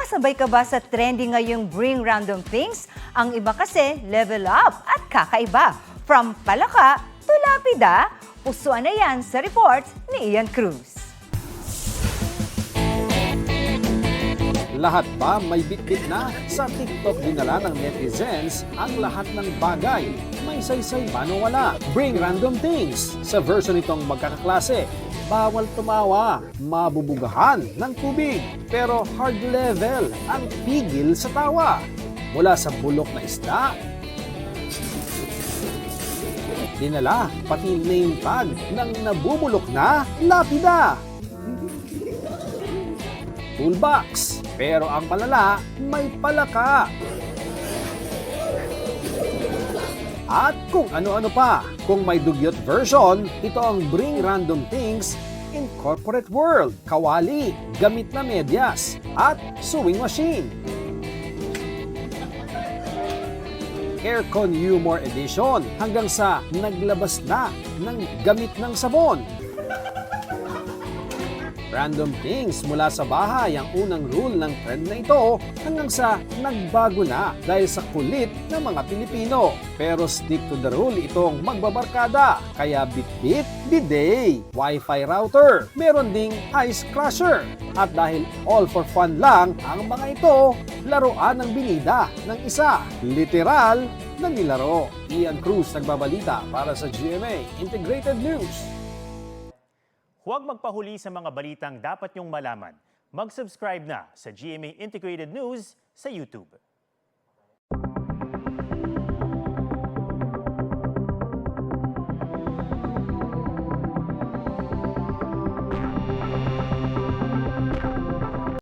Kasabay ka ba sa trending ngayong Bring Random Things? Ang iba kasi level up at kakaiba. From palaka to lapida, pusuan na yan sa report ni Ian Cruz. Lahat ba may bitbit na? Sa TikTok dinala ng netizens ang lahat ng bagay. May saysay man o wala. Bring Random Things. Sa version nitong magkakaklase, bawal tumawa, mabubugahan ng tubig. Pero hard level ang pigil sa tawa. Mula sa bulok na isda, dinala pati name tag ng nabubulok na lapida. Toolbox. Pero ang palala, may palaka. At kung ano-ano pa. Kung may dugyot version, ito ang Bring Random Things in Corporate World, kawali, gamit na medyas, at sewing machine. Aircon Humor Edition hanggang sa naglabas na ng gamit ng sabon. Random Things mula sa bahay ang unang rule ng trend na ito hanggang sa nagbago na dahil sa kulit ng mga Pilipino. Pero stick to the rule itong magbabarkada. Kaya bitbit, bidet, wifi router, meron ding ice crusher. At dahil all for fun lang ang mga ito, laruan ng binida ng isa. Literal na nilaro. Ian Cruz nagbabalita para sa GMA Integrated News. Huwag magpahuli sa mga balitang dapat niyong malaman. Mag-subscribe na sa GMA Integrated News sa YouTube.